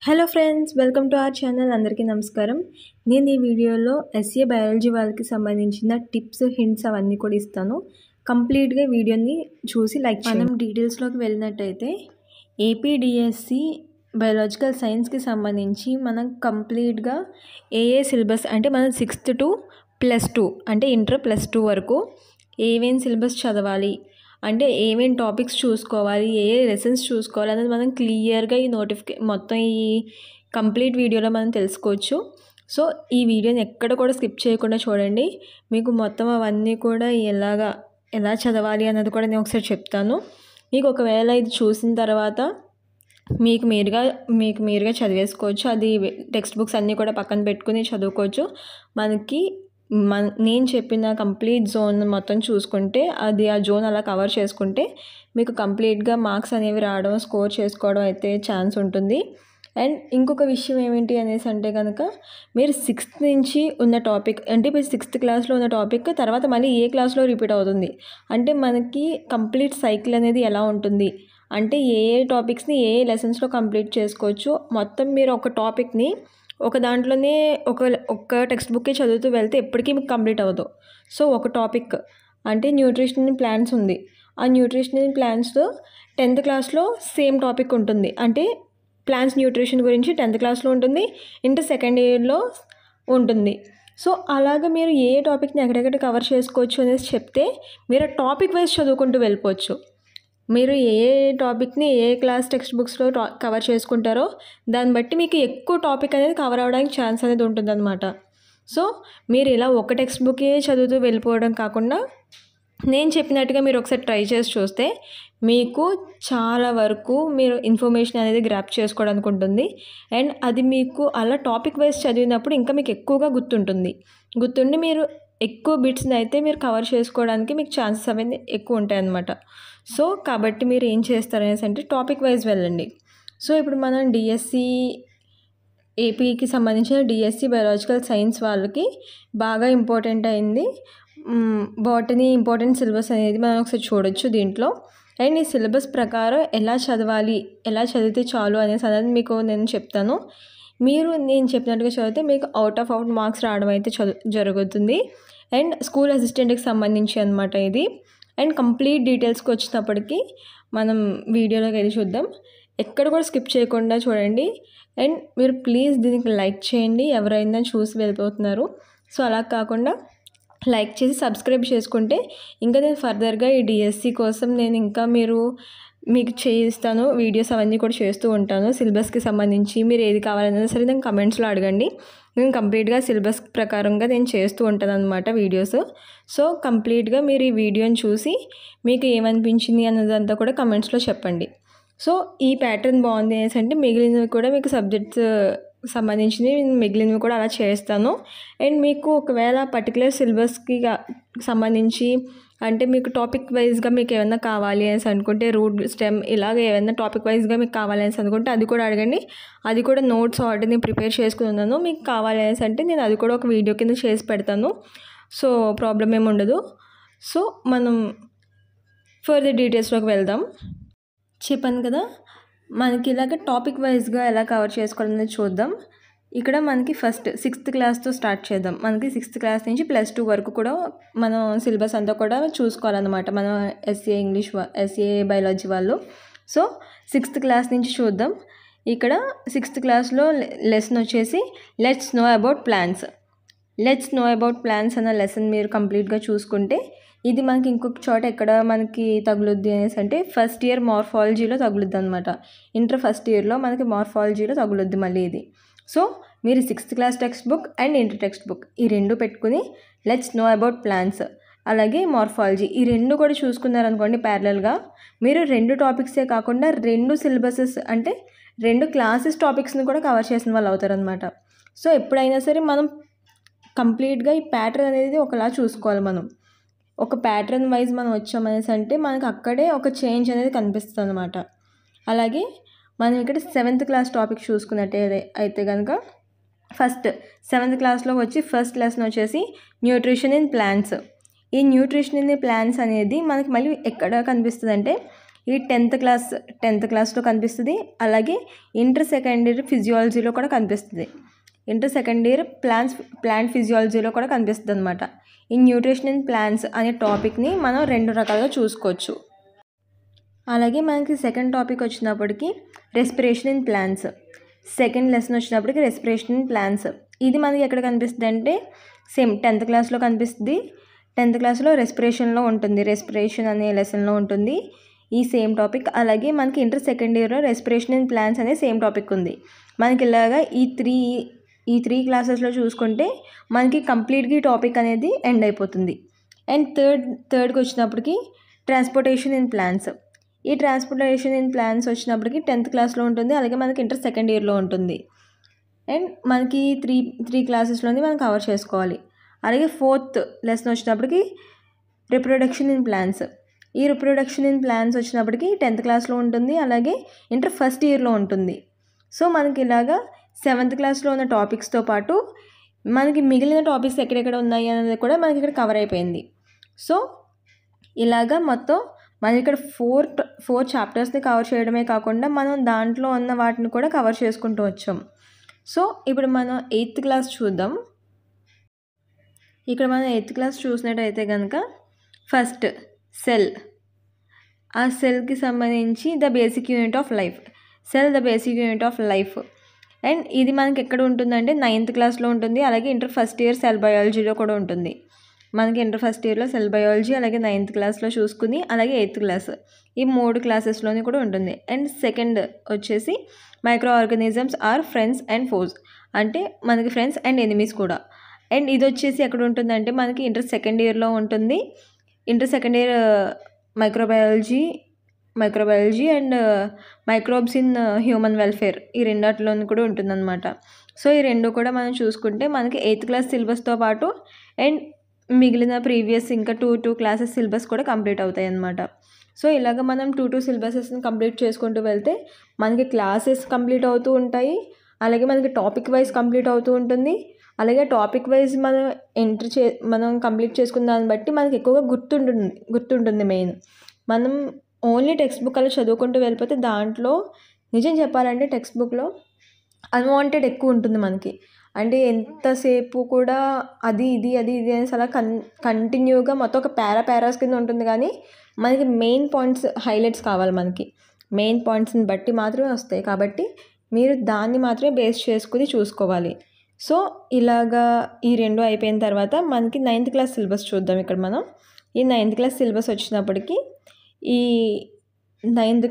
Hello friends, welcome to our channel. అందరికీ నమస్కారం. నేను ఈ వీడియోలో ఎస్ఏ బయాలజీ వాళ్ళకి సంబంధించిన టిప్స్, హింట్స్ అవన్నీ కూడా ఇస్తాను. కంప్లీట్గా వీడియోని చూసి లైక్ చేయండి. మనం డీటెయిల్స్లోకి వెళ్ళినట్టయితే ఏపీడిఎస్సి బయాలజికల్ సైన్స్కి సంబంధించి మనం కంప్లీట్గా ఏఏ సిలబస్ అంటే మనం 6th to +2 అంటే ఇంటర్ +2 వరకు ఏమేం సిలబస్ చదవాలి, అంటే ఏమేం టాపిక్స్ చూసుకోవాలి, ఏ లెసన్స్ చూసుకోవాలి అనేది మనం క్లియర్గా ఈ మొత్తం ఈ కంప్లీట్ వీడియోలో మనం తెలుసుకోవచ్చు. సో ఈ వీడియోని ఎక్కడ కూడా స్కిప్ చేయకుండా చూడండి. మీకు మొత్తం అవన్నీ కూడా ఎలా చదవాలి అన్నది కూడా నేను ఒకసారి చెప్తాను. మీకు ఒకవేళ ఇది చూసిన తర్వాత మీకు మీరుగా చదివేసుకోవచ్చు. అది టెక్స్ట్ బుక్స్ అన్నీ కూడా పక్కన పెట్టుకుని చదువుకోవచ్చు. నేను చెప్పిన కంప్లీట్ జోన్ మొత్తం చూసుకుంటే ఆ జోన్ అలా కవర్ చేసుకుంటే మీకు కంప్లీట్గా మార్క్స్ అనేవి రావడం, స్కోర్ చేసుకోవడం అయితే ఛాన్స్ ఉంటుంది. అండ్ ఇంకొక విషయం ఏమిటి అనేసి అంటే కనుక మీరు 6th నుంచి ఉన్న టాపిక్ అంటే మీరు 6th క్లాస్లో ఉన్న టాపిక్ తర్వాత మళ్ళీ ఏ క్లాస్లో రిపీట్ అవుతుంది అంటే మనకి కంప్లీట్ సైకిల్ అనేది ఎలా ఉంటుంది అంటే ఏ టాపిక్స్ని ఏ లెసన్స్లో కంప్లీట్ చేసుకోవచ్చు. మొత్తం మీరు ఒక టాపిక్ని ఒక దాంట్లోనే ఒక టెక్స్ట్ బుక్కే చదువుతూ వెళ్తే ఎప్పటికీ మీకు కంప్లీట్ అవ్వదు. సో ఒక టాపిక్ అంటే న్యూట్రిషనల్ ప్లాన్స్ ఉంది. ఆ న్యూట్రిషనల్ ప్లాన్స్లో 10th క్లాస్లో సేమ్ టాపిక్ ఉంటుంది. అంటే ప్లాన్స్ న్యూట్రిషన్ గురించి 10th క్లాస్లో ఉంటుంది, ఇంటర్ సెకండ్ ఇయర్లో ఉంటుంది. సో అలాగే మీరు ఏ టాపిక్ని ఎక్కడెక్కడ కవర్ చేసుకోవచ్చు అనేసి చెప్తే మీరు టాపిక్ వైజ్ చదువుకుంటూ వెళ్ళిపోవచ్చు. మీరు ఏ టాపిక్ని ఏ క్లాస్ టెక్స్ట్ బుక్స్లో కవర్ చేసుకుంటారో దాన్ని బట్టి మీకు ఎక్కువ టాపిక్ అనేది కవర్ అవ్వడానికి ఛాన్స్ అనేది ఉంటుందన్నమాట. సో మీరు ఇలా ఒక టెక్స్ట్ బుకే చదువుతూ వెళ్ళిపోవడం కాకుండా నేను చెప్పినట్టుగా మీరు ఒకసారి ట్రై చేసి చూస్తే మీకు చాలా వరకు మీరు ఇన్ఫర్మేషన్ అనేది గ్రాప్ చేసుకోవడానికి ఉంటుంది. అండ్ అది మీకు అలా టాపిక్ వైజ్ చదివినప్పుడు ఇంకా మీకు ఎక్కువగా గుర్తుండి మీరు ఎక్కువ బిట్స్ని అయితే మీరు కవర్ చేసుకోవడానికి మీకు ఛాన్సెస్ అవన్నీ ఎక్కువ ఉంటాయి అన్నమాట. సో కాబట్టి మీరు ఏం చేస్తారనేసి అంటే టాపిక్ వైజ్ వెళ్ళండి. సో ఇప్పుడు మనం ఏపీకి సంబంధించిన డిఎస్సి బయాలజికల్ సైన్స్ వాళ్ళకి బాగా ఇంపార్టెంట్ అయింది బాటనీ ఇంపార్టెంట్ సిలబస్ అనేది మనం ఒకసారి చూడొచ్చు దీంట్లో. అండ్ ఈ సిలబస్ ప్రకారం ఎలా చదవాలి, ఎలా చదివితే చాలు అనేది మీకు నేను చెప్తాను. నేను చెప్పినట్టుగా చదివితే మీకు అవుట్ మార్క్స్ రావడం అయితే జరుగుతుంది. అండ్ స్కూల్ అసిస్టెంట్కి సంబంధించి అనమాట ఇది. అండ్ కంప్లీట్ డీటెయిల్స్కి వచ్చినప్పటికీ మనం వీడియోలోకి వెళ్ళి చూద్దాం. ఎక్కడ కూడా స్కిప్ చేయకుండా చూడండి. అండ్ మీరు ప్లీజ్ దీనికి లైక్ చేయండి, ఎవరైనా చూసి వెళ్ళిపోతున్నారు. సో అలా కాకుండా లైక్ చేసి సబ్స్క్రైబ్ చేసుకుంటే ఇంకా నేను ఫర్దర్గా ఈ డిఎస్సి కోసం నేను ఇంకా మీకు చేయిస్తాను, వీడియోస్ అవన్నీ కూడా చేస్తూ ఉంటాను. సిలబస్కి సంబంధించి మీరు ఏది కావాలన్నా సరే నేను కమెంట్స్లో అడగండి. నేను కంప్లీట్గా సిలబస్ ప్రకారంగా నేను చేస్తూ ఉంటాను అనమాట వీడియోస్. సో కంప్లీట్గా మీరు ఈ వీడియోని చూసి మీకు ఏమనిపించింది అన్నదంతా కూడా కమెంట్స్లో చెప్పండి. సో ఈ ప్యాటర్న్ బాగుంది అనేసి అంటే మిగిలినవి కూడా మీకు సబ్జెక్ట్స్ సంబంధించినవి మిగిలినవి కూడా అలా చేస్తాను. అండ్ మీకు ఒకవేళ పర్టికులర్ సిలబస్కి సంబంధించి అంటే మీకు టాపిక్ వైజ్గా మీకు ఏమైనా కావాలి అనేసి అనుకుంటే రూట్ స్టెమ్ ఇలాగ ఏమైనా టాపిక్ వైజ్గా మీకు కావాలి అనేసి అనుకుంటే అది కూడా అడగండి. అది కూడా నోట్స్ ఆల్రెడీ నేను ప్రిపేర్ చేసుకుని ఉన్నాను. మీకు కావాలి అనేసి అంటే నేను అది కూడా ఒక వీడియో కింద చేసి పెడతాను. సో ప్రాబ్లం ఏమి ఉండదు. సో మనం ఫర్దర్ డీటెయిల్స్లోకి వెళ్దాం. చెప్పాను కదా, మనకి ఇలాగ టాపిక్ వైజ్గా ఎలా కవర్ చేసుకోవాలనేది చూద్దాం. ఇక్కడ మనకి ఫస్ట్ 6th క్లాస్తో స్టార్ట్ చేద్దాం. మనకి 6th క్లాస్ నుంచి +2 వరకు కూడా మనం సిలబస్ అంతా కూడా చూసుకోవాలన్నమాట మనం ఎస్ఏ బయాలజీ వాళ్ళు. సో 6th క్లాస్ నుంచి చూద్దాం. ఇక్కడ 6th క్లాస్లో లెసన్ వచ్చేసి లెట్స్ నో అబౌట్ ప్లాన్స్ అన్న లెసన్ మీరు కంప్లీట్గా చూసుకుంటే ఇది మనకి ఇంకొక చోట ఎక్కడ మనకి తగులుద్ది అనేసి అంటే ఫస్ట్ ఇయర్ మార్ఫాలజీలో తగులుద్ది అనమాట. ఇంటర్ ఫస్ట్ ఇయర్లో మనకి మార్ఫాలజీలో తగులుద్ది మళ్ళీ ఇది. సో మీరు 6th class text book and inter text book ఈ రెండు పెట్టుకుని లెట్స్ నో అబౌట్ ప్లాన్స్ అలాగే మార్ఫాలజీ ఈ రెండు కూడా చూసుకున్నారనుకోండి ప్యారలల్గా మీరు 2 టాపిక్సే కాకుండా 2 సిలబసెస్ అంటే 2 క్లాసెస్ టాపిక్స్ని కూడా కవర్ చేసిన వాళ్ళు అవుతారనమాట. సో ఎప్పుడైనా సరే మనం కంప్లీట్గా ఈ ప్యాటర్న్ అనేది ఒకలా చూసుకోవాలి. మనం ఒక ప్యాటర్న్ వైజ్ మనం వచ్చామనేసి అంటే మనకు అక్కడే ఒక చేంజ్ అనేది కనిపిస్తుంది అనమాట. అలాగే మనం ఇక్కడ 7th క్లాస్ టాపిక్ చూసుకున్నట్టే అయితే కనుక ఫస్ట్ 7th క్లాస్లో వచ్చి ఫస్ట్ లెసన్ వచ్చేసి న్యూట్రిషన్ ఇన్ ప్లాంట్స్. ఈ న్యూట్రిషన్ ఇన్ ప్లాంట్స్ అనేది మనకి మళ్ళీ ఎక్కడ కనిపిస్తుంది అంటే ఇది 10th క్లాస్లో కనిపిస్తుంది. అలాగే ఇంటర్ సెకండ్ ఇయర్ ఫిజియాలజీలో కూడా కనిపిస్తుంది. ఇంటర్ సెకండ్ ఇయర్ ప్లాంట్ ఫిజియాలజీలో కూడా కనిపిస్తుంది అనమాట. ఈ న్యూట్రిషన్ ఇన్ ప్లాంట్స్ అనే టాపిక్ని మనం 2 రకాలుగా చూసుకోవచ్చు. అలాగే మనకి సెకండ్ టాపిక్ వచ్చినప్పటికీ respiration in plants. Second lesson వచ్చినప్పటికి రెస్పిరేషన్ ఇన్ ప్లాంట్స్. ఇది మనకి ఎక్కడ కనిపిస్తుంది అంటే సేమ్ 10th క్లాస్లో కనిపిస్తుంది. 10th క్లాస్లో రెస్పిరేషన్లో ఉంటుంది, రెస్పిరేషన్ అనే లెసన్లో ఉంటుంది ఈ సేమ్ టాపిక్. అలాగే మనకి ఇంటర్ సెకండ్ ఇయర్లో రెస్పిరేషన్ ఇన్ ప్లాంట్స్ అనే సేమ్ టాపిక్ ఉంది. మనకి ఇలాగా ఈ త్రీ క్లాసెస్లో చూసుకుంటే మనకి కంప్లీట్గా ఈ టాపిక్ అనేది ఎండ్ అయిపోతుంది. అండ్ థర్డ్కి వచ్చినప్పటికి ట్రాన్స్పోర్టేషన్ ఇన్ ప్లాంట్స్. ఈ ట్రాన్స్పోర్టేషన్ ఇన్ ప్లాంట్స్ వచ్చినప్పటికి 10th క్లాస్లో ఉంటుంది. అలాగే మనకి ఇంటర్ సెకండ్ ఇయర్లో ఉంటుంది. అండ్ మనకి త్రీ క్లాసెస్లోని మనం కవర్ చేసుకోవాలి. అలాగే 4th లెసన్ వచ్చినప్పటికి రిప్రొడక్షన్ ఇన్ ప్లాంట్స్. ఈ రిప్రొడక్షన్ ఇన్ ప్లాంట్స్ వచ్చినప్పటికి 10th క్లాస్లో ఉంటుంది. అలాగే ఇంటర్ ఫస్ట్ ఇయర్లో ఉంటుంది. సో మనకి ఇలాగా 7th క్లాస్లో ఉన్న టాపిక్స్తో పాటు మనకి మిగిలిన టాపిక్స్ ఎక్కడెక్కడ ఉన్నాయి అనేది కూడా మనకి ఇక్కడ కవర్ అయిపోయింది. సో ఇలాగా మొత్తం మనం ఇక్కడ 4 చాప్టర్స్ని కవర్ చేయడమే కాకుండా మనం దాంట్లో ఉన్న వాటిని కూడా కవర్ చేసుకుంటూ వచ్చాం. సో ఇప్పుడు మనం 8th క్లాస్ చూద్దాం. ఇక్కడ మనం 8th క్లాస్ చూసినట్టయితే కనుక ఫస్ట్ సెల్. ఆ సెల్కి సంబంధించి the basic unit of life. Cell the basic unit of life. And ఇది మనకి ఎక్కడ ఉంటుందంటే 9th క్లాస్లో ఉంటుంది. అలాగే ఇంటర్ ఫస్ట్ ఇయర్ సెల్ బయాలజీలో కూడా ఉంటుంది. మనకి ఇంటర్ ఫస్ట్ ఇయర్లో సెల్ బయాలజీ, అలాగే 9th క్లాస్లో చూసుకుని, అలాగే 8th క్లాస్ ఈ 3 క్లాసెస్లోని కూడా ఉంటుంది. అండ్ సెకండ్ వచ్చేసి microorganisms are friends and foes. అంటే మనకి ఫ్రెండ్స్ అండ్ ఎనిమీస్ కూడా. అండ్ ఇది వచ్చేసి ఎక్కడ ఉంటుందంటే మనకి ఇంటర్ సెకండ్ ఇయర్లో ఉంటుంది. Inter second year microbiology and microbes in human welfare ఈ రెండాటిలోని కూడా ఉంటుందన్నమాట. సో ఈ రెండు కూడా మనం చూసుకుంటే మనకి 8th క్లాస్ సిలబస్తో పాటు అండ్ మిగిలిన ప్రీవియస్ ఇంకా 2 క్లాసెస్ సిలబస్ కూడా కంప్లీట్ అవుతాయి అన్నమాట. సో ఇలాగ మనం 2 సిలబసెస్ని కంప్లీట్ చేసుకుంటూ వెళ్తే మనకి క్లాసెస్ కంప్లీట్ అవుతూ ఉంటాయి. అలాగే మనకి టాపిక్ వైజ్ కంప్లీట్ అవుతూ ఉంటుంది. అలాగే టాపిక్ వైజ్ మనం కంప్లీట్ చేసుకున్న దాన్ని బట్టి మనకి ఎక్కువగా గుర్తుంటుంది. మెయిన్ మనం ఓన్లీ టెక్స్ట్ బుక్ అలా చదువుకుంటూ వెళ్ళిపోతే దాంట్లో నిజం చెప్పాలంటే టెక్స్ట్ బుక్లో అన్వాంటెడ్ ఎక్కువ ఉంటుంది మనకి. అంటే ఎంతసేపు కూడా అది ఇది అనేసి అలా కంటిన్యూగా మొత్తం ఒక పారాస్ కింద ఉంటుంది. కానీ మనకి మెయిన్ పాయింట్స్ హైలైట్స్ కావాలి. మనకి మెయిన్ పాయింట్స్ని బట్టి మాత్రమే వస్తాయి. కాబట్టి మీరు దాన్ని మాత్రమే బేస్ చేసుకుని చూసుకోవాలి. సో ఇలాగా ఈ 2 అయిపోయిన తర్వాత మనకి 9th క్లాస్ సిలబస్ చూద్దాం. ఇక్కడ మనం ఈ 9th క్లాస్ సిలబస్ వచ్చినప్పటికీ ఈ 9th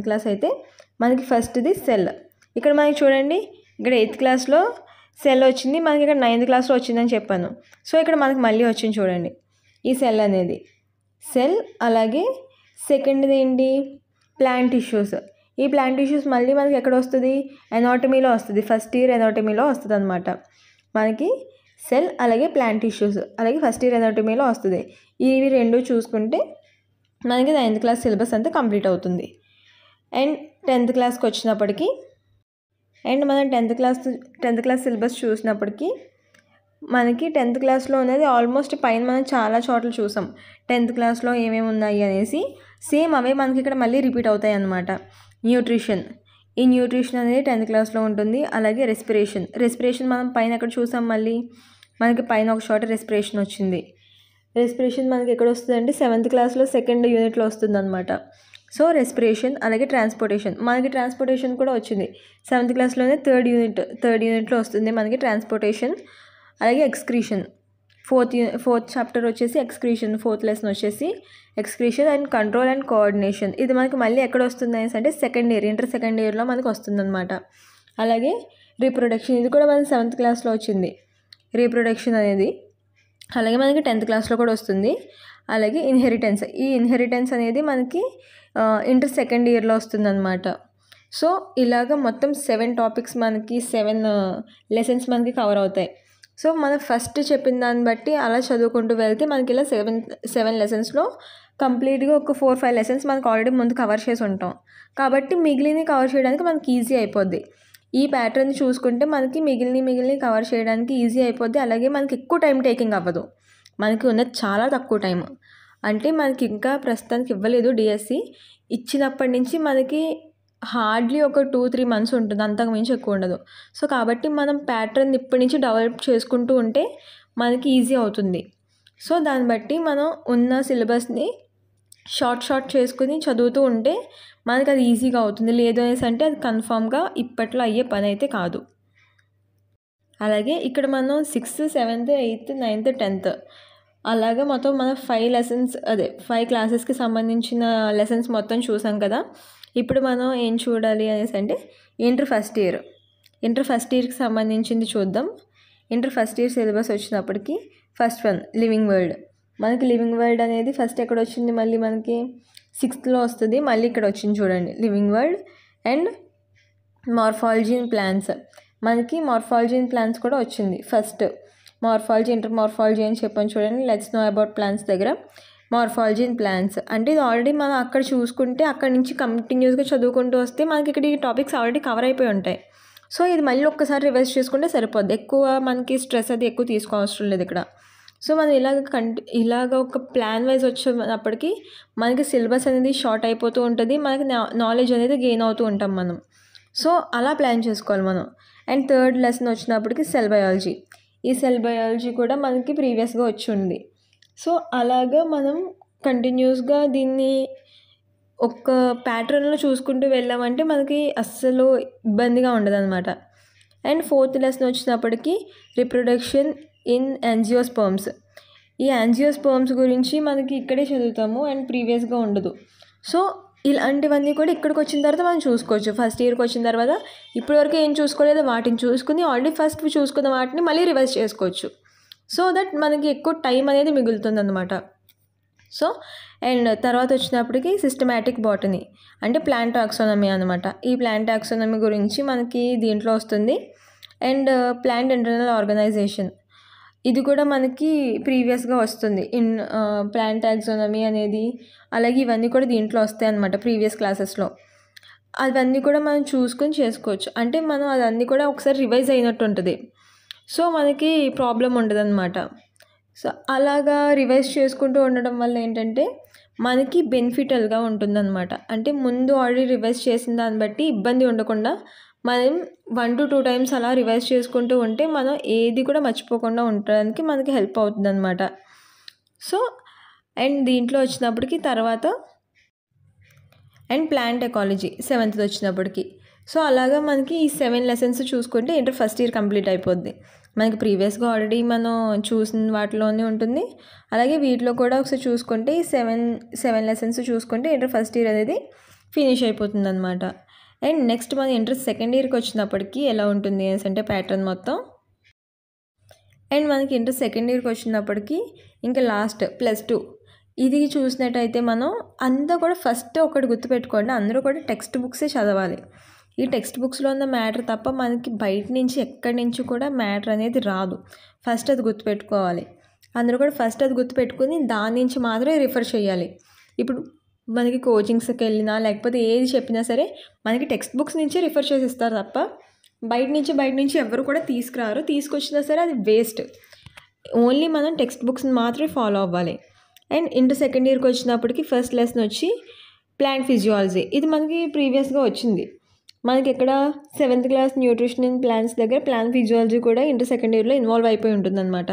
క్లాస్ అయితే మనకి ఫస్ట్ది సెల్. ఇక్కడ మనకి చూడండి, ఇక్కడ 8th క్లాస్లో సెల్ వచ్చింది, మనకి ఇక్కడ 9th క్లాస్లో వచ్చిందని చెప్పాను. సో ఇక్కడ మనకి మళ్ళీ వచ్చింది చూడండి ఈ సెల్ అనేది. సెల్ అలాగే సెకండ్ది ఏంటి, ప్లాంట్ టిష్యూస్. ఈ ప్లాంట్ టిష్యూస్ మళ్ళీ మనకి ఎక్కడ వస్తుంది, ఎనాటమీలో వస్తుంది. ఫస్ట్ ఇయర్ ఎనాటమీలో వస్తుంది అనమాట. మనకి సెల్ అలాగే ప్లాంట్ టిష్యూస్ అలాగే ఫస్ట్ ఇయర్ ఎనాటమీలో వస్తుంది. ఇవి 2 చూసుకుంటే మనకి 9th క్లాస్ సిలబస్ అంతా కంప్లీట్ అవుతుంది. అండ్ 10th క్లాస్కి వచ్చినప్పటికీ అండ్ మనం 10th క్లాస్ సిలబస్ చూసినప్పటికీ మనకి 10th క్లాస్లో అనేది ఆల్మోస్ట్ పైన మనం చాలా చోట్ల చూసాం 10th క్లాస్లో ఏమేమి ఉన్నాయి అనేసి. సేమ్ అవే మనకి ఇక్కడ మళ్ళీ రిపీట్ అవుతాయి అన్నమాట. న్యూట్రిషన్. ఈ న్యూట్రిషన్ అనేది 10th క్లాస్లో ఉంటుంది. అలాగే రెస్పిరేషన్ మనం పైన ఎక్కడ చూసాం, మళ్ళీ మనకి పైన ఒక చోట రెస్పిరేషన్ వచ్చింది. రెస్పిరేషన్ మనకి ఎక్కడ వస్తుంది అంటే 7th క్లాస్లో సెకండ్ యూనిట్లో వస్తుంది అనమాట. సో రెస్పిరేషన్ అలాగే ట్రాన్స్పోర్టేషన్. మనకి ట్రాన్స్పోర్టేషన్ కూడా వచ్చింది 7th క్లాస్లోనే థర్డ్ యూనిట్లో వస్తుంది మనకి ట్రాన్స్పోర్టేషన్. అలాగే ఎక్స్క్రీషన్. ఫోర్త్ చాప్టర్ వచ్చేసి ఎక్స్క్రీషన్. 4th లెసన్ వచ్చేసి excretion and control and coordination. ఇది మనకి మళ్ళీ ఎక్కడ వస్తుంది అనేసి అంటే ఇంటర్ సెకండ్ ఇయర్లో మనకి వస్తుందన్నమాట. అలాగే రీప్రొడక్షన్. ఇది కూడా మనకి 7th క్లాస్లో వచ్చింది రీప్రొడక్షన్ అనేది. అలాగే మనకి 10th క్లాస్లో కూడా వస్తుంది. అలాగే ఇన్హెరిటెన్స్. ఈ ఇన్హెరిటెన్స్ అనేది మనకి ఇంటర్ సెకండ్ ఇయర్లో వస్తుందన్నమాట. సో ఇలాగ మొత్తం 7 టాపిక్స్ మనకి 7 లెసన్స్ మనకి కవర్ అవుతాయి. సో మనం ఫస్ట్ చెప్పిన దాన్ని బట్టి అలా చదువుకుంటూ వెళ్తే మనకి ఇలా 7 లెసన్స్లో కంప్లీట్గా ఒక 4-5 లెసన్స్ మనకు ఆల్రెడీ ముందు కవర్ చేసి ఉంటాం. కాబట్టి మిగిలినవి కవర్ చేయడానికి మనకి ఈజీ అయిపోద్ది. ఈ ప్యాటర్న్ చూసుకుంటే మనకి మిగిలిన కవర్ చేయడానికి ఈజీ అయిపోద్ది. అలాగే మనకి ఎక్కువ టైం టేకింగ్ అవ్వదు. మనకి ఉన్నది చాలా తక్కువ టైం. అంటే మనకి ఇంకా ప్రస్తుతానికి ఇవ్వలేదు డిఎస్సి. ఇచ్చినప్పటి నుంచి మనకి హార్డ్లీ ఒక 2-3 మంత్స్ ఉంటుంది, అంతకు మించి ఎక్కువ ఉండదు. సో కాబట్టి మనం ప్యాటర్న్ ఇప్పటి నుంచి డెవలప్ చేసుకుంటూ ఉంటే మనకి ఈజీ అవుతుంది. సో దాన్ని బట్టి మనం ఉన్న సిలబస్ని షార్ట్ చేసుకుని చదువుతూ ఉంటే మనకి అది ఈజీగా అవుతుంది. లేదు అనేసి అంటే అది కన్ఫామ్గా ఇప్పట్లో అయ్యే పని అయితే కాదు. అలాగే ఇక్కడ మనం 6th, 7th, 8th, 9th, 10th అలాగే మొత్తం మన 5 క్లాసెస్కి సంబంధించిన లెసన్స్ మొత్తం చూసాం కదా. ఇప్పుడు మనం ఏం చూడాలి అనేసి అంటే ఇంటర్ ఫస్ట్ ఇయర్కి సంబంధించింది చూద్దాం. ఇంటర్ ఫస్ట్ ఇయర్ సిలబస్ వచ్చినప్పటికి ఫస్ట్ వన్ లివింగ్ వరల్డ్. మనకి లివింగ్ వరల్డ్ అనేది ఫస్ట్ ఎక్కడ వచ్చింది, మళ్ళీ మనకి 6thలో వస్తుంది. మళ్ళీ ఇక్కడ వచ్చింది చూడండి, living world and morphology and plants. మనకి మార్ఫాలజీ అండ్ ప్లాంట్స్ కూడా వచ్చింది. ఫస్ట్ మార్ఫాలజీ, ఇంటర్ మార్ఫాలజీ అని చెప్పని చూడండి. లెట్స్ నో అబౌట్ ప్లాంట్స్ దగ్గర మార్ఫాలజీ అండ్ ప్లాంట్స్ అంటే ఇది ఆల్రెడీ మనం అక్కడ చూసుకుంటే అక్కడ నుంచి కంటిన్యూస్గా చదువుకుంటూ వస్తే మనకి ఇక్కడ ఈ టాపిక్స్ ఆల్రెడీ కవర్ అయిపోయి ఉంటాయి. సో ఇది మళ్ళీ ఒక్కసారి రివైజ్ చేసుకుంటే సరిపోద్ది. ఎక్కువ మనకి స్ట్రెస్ అది ఎక్కువ తీసుకోవసరం లేదు ఇక్కడ. సో మనం ఇలాగ ఒక ప్లాన్ వైజ్ వచ్చినప్పటికీ మనకి సిలబస్ అనేది షార్ట్ అయిపోతూ ఉంటుంది, మనకి నాలెడ్జ్ అనేది గెయిన్ అవుతూ ఉంటాం మనం. సో అలా ప్లాన్ చేసుకోవాలి మనం. అండ్ థర్డ్ లెసన్ వచ్చినప్పటికి సెల్ బయాలజీ. ఈ సెల్ బయాలజీ కూడా మనకి ప్రీవియస్గా వచ్చి ఉంది. సో అలాగా మనం కంటిన్యూస్గా దీన్ని ఒక ప్యాటర్న్లో చూసుకుంటూ వెళ్ళామంటే మనకి అస్సలు ఇబ్బందిగా ఉండదు అనమాట. అండ్ ఫోర్త్ లెసన్ వచ్చినప్పటికీ రిప్రొడక్షన్ ఇన్ యాంజియోస్పర్మ్స్. ఈ యాంజియోస్పర్మ్స్ గురించి మనకి ఇక్కడే చదువుతాము అండ్ ప్రీవియస్గా ఉండదు. సో ఇలాంటివన్నీ కూడా ఇక్కడికి వచ్చిన తర్వాత మనం చూసుకోవచ్చు. ఫస్ట్ ఇయర్కి వచ్చిన తర్వాత ఇప్పటివరకు ఏం చూసుకోలేదో వాటిని చూసుకుని ఆల్రెడీ ఫస్ట్ చూసుకున్న వాటిని మళ్ళీ రివైజ్ చేసుకోవచ్చు. సో దట్ మనకి ఎక్కువ టైం అనేది మిగులుతుంది అన్నమాట. సో అండ్ తర్వాత వచ్చినప్పటికి సిస్టమాటిక్ బాటనీ అంటే ప్లాంట్ టాక్సానమీ అనమాట. ఈ ప్లాంట్ టాక్సానమీ గురించి మనకి దీంట్లో వస్తుంది. అండ్ ప్లాంట్ ఇంటర్నల్ ఆర్గనైజేషన్ ఇది కూడా మనకి ప్రీవియస్గా వస్తుంది. ప్లాంట్ టాక్సానమీ అనేది అలాగే ఇవన్నీ కూడా దీంట్లో వస్తాయి అన్నమాట ప్రీవియస్ క్లాసెస్లో. అవన్నీ కూడా మనం చూసుకొని చేసుకోవచ్చు. అంటే మనం అదన్నీ కూడా ఒకసారి రివైజ్ అయినట్టు ఉంటుంది. సో మనకి ప్రాబ్లం ఉండదన్నమాట. సో అలాగా రివైజ్ చేసుకుంటూ ఉండడం వల్ల ఏంటంటే మనకి బెనిఫిటల్గా ఉంటుందన్నమాట. అంటే ముందు ఆల్రెడీ రివైజ్ చేసిన దాన్ని బట్టి ఇబ్బంది ఉండకుండా మనం 1 to 2 times అలా రివైజ్ చేసుకుంటూ ఉంటే మనం ఏది కూడా మర్చిపోకుండా ఉండడానికి మనకి హెల్ప్ అవుతుంది అనమాట. సో అండ్ దీంట్లో వచ్చినప్పటికి తర్వాత అండ్ ప్లాంట్ ఎకాలజీ 7th వచ్చినప్పటికి. సో అలాగా మనకి ఈ 7 lessons చూసుకుంటే ఇంటర్ ఫస్ట్ ఇయర్ కంప్లీట్ అయిపోద్ది. మనకి ప్రీవియస్గా ఆల్రెడీ మనం చూసిన వాటిలోనే ఉంటుంది. అలాగే వీటిలో కూడా ఒకసారి చూసుకుంటే ఈ 7 lessons చూసుకుంటే ఇంటర్ ఫస్ట్ ఇయర్ అనేది ఫినిష్ అయిపోతుంది అనమాట. అండ్ నెక్స్ట్ మన ఇంటర్ సెకండ్ ఇయర్కి వచ్చినప్పటికీ ఎలా ఉంటుంది అంటే ప్యాటర్న్ మొత్తం. అండ్ మనకి ఇంటర్ సెకండ్ ఇయర్కి వచ్చినప్పటికీ ఇంకా లాస్ట్ +2 ఇది చూసినట్టయితే మనం అంతా కూడా ఫస్ట్ ఒకటి గుర్తుపెట్టుకోండి, అందరూ కూడా టెక్స్ట్ బుక్సే చదవాలి. ఈ టెక్స్ట్ బుక్స్లో ఉన్న మ్యాటర్ తప్ప మనకి బయట నుంచి ఎక్కడి నుంచి కూడా మ్యాటర్ అనేది రాదు. ఫస్ట్ అది గుర్తుపెట్టుకోవాలి. అందరూ కూడా ఫస్ట్ అది గుర్తుపెట్టుకుని దాని నుంచి మాత్రమే రిఫర్ చేయాలి. ఇప్పుడు మనకి కోచింగ్స్కి వెళ్ళినా లేకపోతే ఏది చెప్పినా సరే మనకి టెక్స్ట్ బుక్స్ నుంచే రిఫర్ చేసి ఇస్తారు తప్ప బయట నుంచి ఎవరు కూడా తీసుకురారు. తీసుకొచ్చినా సరే అది వేస్ట్. ఓన్లీ మనం టెక్స్ట్ బుక్స్ని మాత్రమే ఫాలో అవ్వాలి. అండ్ ఇంటర్ సెకండ్ ఇయర్కి వచ్చినప్పటికి ఫస్ట్ లెసన్ వచ్చి ప్లాంట్ ఫిజియాలజీ. ఇది మనకి ప్రీవియస్గా వచ్చింది. మనకి ఇక్కడ 7th class nutrition in plants దగ్గర ప్లాంట్ ఫిజియాలజీ కూడా ఇంటర్ సెకండ్ ఇయర్లో ఇన్వాల్వ్ అయిపోయి ఉంటుందన్నమాట.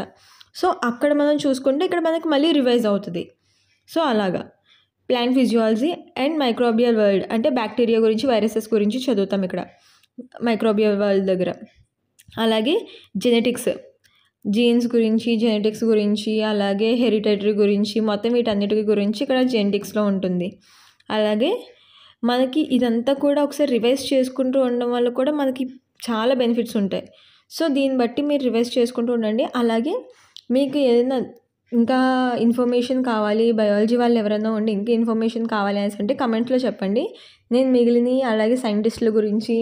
సో అక్కడ మనం చూసుకుంటే ఇక్కడ మనకి మళ్ళీ రివైజ్ అవుతుంది. సో అలాగా plant physiology and microbial world అంటే బ్యాక్టీరియా గురించి వైరసెస్ గురించి చదువుతాం ఇక్కడ మైక్రోబియల్ వరల్డ్ దగ్గర. అలాగే జెనెటిక్స్, జీన్స్ గురించి, జెనెటిక్స్ గురించి, అలాగే హెరిడిటరీ గురించి, మొత్తం వీటన్నిటి గురించి ఇక్కడ జెనెటిక్స్లో ఉంటుంది. అలాగే మనకి ఇదంతా కూడా ఒకసారి రివైజ్ చేసుకుంటూ ఉండడం వల్ల కూడా మనకి చాలా బెనిఫిట్స్ ఉంటాయి. సో దీన్ని బట్టి మీరు రివైజ్ చేసుకుంటూ ఉండండి. అలాగే మీకు ఏదైనా ఇంకా ఇన్ఫర్మేషన్ కావాలి, బయాలజీ వాళ్ళు ఎవరైనా ఉండి ఇంకా ఇన్ఫర్మేషన్ కావాలి అనేసి అంటే కమెంట్స్లో చెప్పండి. నేను మిగిలిన అలాగే సైంటిస్టుల గురించి,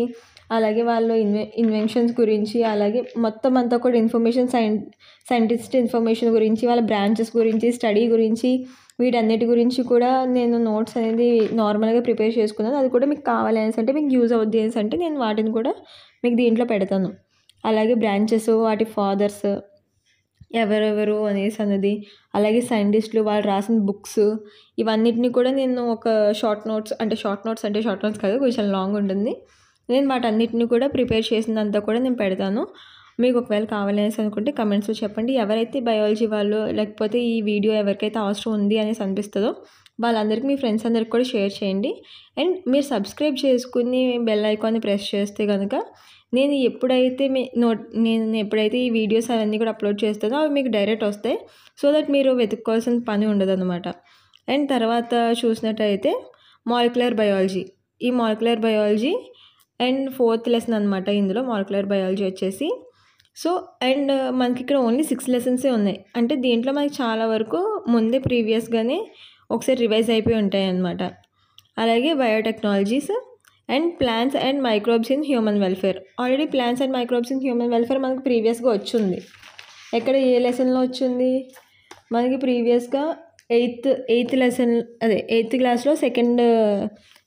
అలాగే వాళ్ళ ఇన్వెన్షన్స్ గురించి, అలాగే మొత్తం అంతా కూడా ఇన్ఫర్మేషన్ సైంటిస్ట్ ఇన్ఫర్మేషన్ గురించి, వాళ్ళ బ్రాంచెస్ గురించి, స్టడీ గురించి, వీటన్నిటి గురించి కూడా నేను నోట్స్ అనేది నార్మల్గా ప్రిపేర్ చేసుకున్నాను. అది కూడా మీకు కావాలి అనేసి అంటే మీకు యూజ్ అవుద్ది అనేసి అంటే నేను వాటిని కూడా మీకు దీంట్లో పెడతాను. అలాగే బ్రాంచెస్, వాటి ఫాదర్స్, ఎవరెవరు అనేసి అన్నది, అలాగే సైంటిస్టులు వాళ్ళు రాసిన బుక్స్ ఇవన్నిటిని కూడా నేను ఒక షార్ట్ నోట్స్ కాదు, కొంచెం లాంగ్ ఉంటుంది. నేను వాటన్నిటిని కూడా ప్రిపేర్ చేసిందంతా కూడా నేను పెడతాను. మీకు ఒకవేళ కావాలనేసి అనుకుంటే కమెంట్స్లో చెప్పండి. ఎవరైతే బయాలజీ వాళ్ళు లేకపోతే ఈ వీడియో ఎవరికైతే అవసరం ఉంది అనేసి అనిపిస్తుందో వాళ్ళందరికీ మీ ఫ్రెండ్స్ అందరికి కూడా షేర్ చేయండి. అండ్ మీరు సబ్స్క్రైబ్ చేసుకుని బెల్ ఐకాన్ని ప్రెస్ చేస్తే కనుక నేను ఎప్పుడైతే ఈ వీడియోస్ అవన్నీ కూడా అప్లోడ్ చేస్తానో అవి మీకు డైరెక్ట్ వస్తాయి. సో దట్ మీరు వెతుక్కోవాల్సిన పని ఉండదు అనమాట. అండ్ తర్వాత చూసినట్టయితే మాలిక్యులర్ బయాలజీ, ఈ molecular biology and 4th lesson అనమాట. ఇందులో మాలిక్యులర్ బయాలజీ వచ్చేసి అండ్ మనకి ఇక్కడ ఓన్లీ 6 లెసన్సే ఉన్నాయి. అంటే దీంట్లో మనకి చాలా వరకు ముందే ప్రీవియస్గానే ఒకసారి రివైజ్ అయిపోయి ఉంటాయి అన్నమాట. అలాగే biotechnologies and plants and microbes in human welfare. Already plants and microbes in human welfare మనకి ప్రీవియస్గా వచ్చింది. ఎక్కడ ఏ లెసన్లో వచ్చింది మనకి ప్రీవియస్గా 8th లెసన్, అదే 8th క్లాస్లో సెకండ్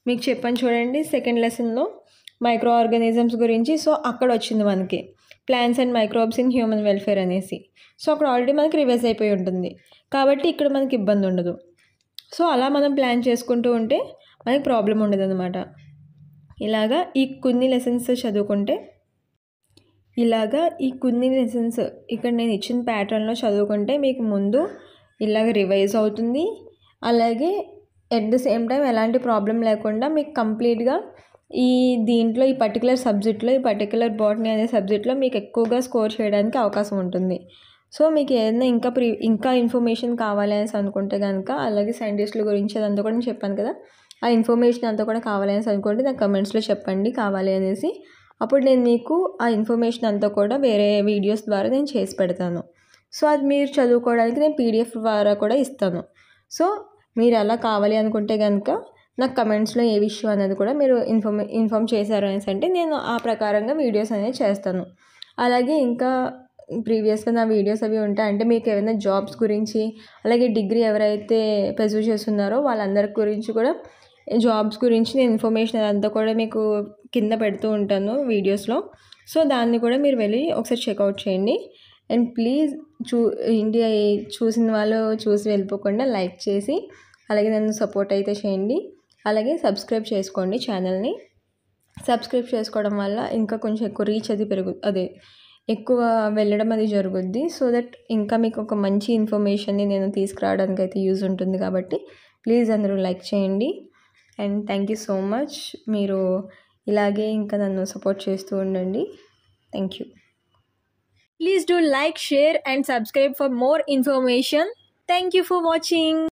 మీకు చెప్పాను చూడండి, సెకండ్ లెసన్లో మైక్రో ఆర్గానిజమ్స్ గురించి. అక్కడ వచ్చింది మనకి plants and microbes in human welfare అనేసి. అక్కడ ఆల్రెడీ మనకి రివైజ్ అయిపోయి ఉంటుంది కాబట్టి ఇక్కడ మనకి ఇబ్బంది ఉండదు. అలా మనం ప్లాన్ చేసుకుంటూ ఉంటే మనకి ప్రాబ్లం ఉండదు అనమాట. ఇలాగా ఈ కొన్ని లెసన్స్ ఇక్కడ నేను ఇచ్చిన ప్యాటర్న్లో చదువుకుంటే మీకు ముందు ఇలాగ రివైజ్ అవుతుంది. అలాగే ఎట్ ద సేమ్ టైం ఎలాంటి ప్రాబ్లం లేకుండా మీకు కంప్లీట్గా దీంట్లో ఈ పర్టికులర్ సబ్జెక్ట్లో, ఈ పర్టికులర్ బాటనీ అనే సబ్జెక్ట్లో మీకు ఎక్కువగా స్కోర్ చేయడానికి అవకాశం ఉంటుంది. మీకు ఏదైనా ఇంకా ఇన్ఫర్మేషన్ కావాలి అనేసి అనుకుంటే కనుక, అలాగే సైంటిస్టుల గురించి అదంతా కూడా నేను చెప్పాను కదా, ఆ ఇన్ఫర్మేషన్ అంతా కూడా కావాలి అనేసి అనుకుంటే నాకు కమెంట్స్లో చెప్పండి కావాలి అనేసి. అప్పుడు నేను మీకు ఆ ఇన్ఫర్మేషన్ అంతా కూడా వేరే వీడియోస్ ద్వారా నేను చేసి పెడతాను. అది మీరు చదువుకోవడానికి నేను PDF ద్వారా కూడా ఇస్తాను. మీరు అలా కావాలి అనుకుంటే కనుక నాకు కమెంట్స్లో ఏ విషయం అనేది కూడా మీరు ఇన్ఫామ్ చేశారు అనేసి అంటే నేను ఆ ప్రకారంగా వీడియోస్ అనేది చేస్తాను. అలాగే ఇంకా ప్రీవియస్గా నా వీడియోస్ అవి ఉంటాయి. అంటే మీకు ఏమైనా జాబ్స్ గురించి, అలాగే డిగ్రీ ఎవరైతే పర్సూ చేస్తున్నారో వాళ్ళందరి గురించి కూడా, జాబ్స్ గురించి నేను ఇన్ఫర్మేషన్ అదంతా కూడా మీకు కింద పెడుతూ ఉంటాను వీడియోస్లో. దాన్ని కూడా మీరు వెళ్ళి ఒకసారి చెక్అవుట్ చేయండి. అండ్ ప్లీజ్ చూసిన వాళ్ళు చూసి వెళ్ళిపోకుండా లైక్ చేసి అలాగే నన్ను సపోర్ట్ అయితే చేయండి. అలాగే సబ్స్క్రైబ్ చేసుకోండి ఛానల్ని. సబ్స్క్రైబ్ చేసుకోవడం వల్ల ఇంకా కొంచెం ఎక్కువ రీచ్ అది ఎక్కువ వెళ్ళడం అది జరుగుద్ది. దట్ ఇంకా మీకు ఒక మంచి ఇన్ఫర్మేషన్ని నేను తీసుకురావడానికి అయితే యూజ్ ఉంటుంది. కాబట్టి ప్లీజ్ అందరూ లైక్ చేయండి. And thank you so much. మీరు ఇలాగే ఇంకా నన్ను సపోర్ట్ చేస్తూ ఉండండి. Thank you. Please do like, share and subscribe for more information. Thank you for watching.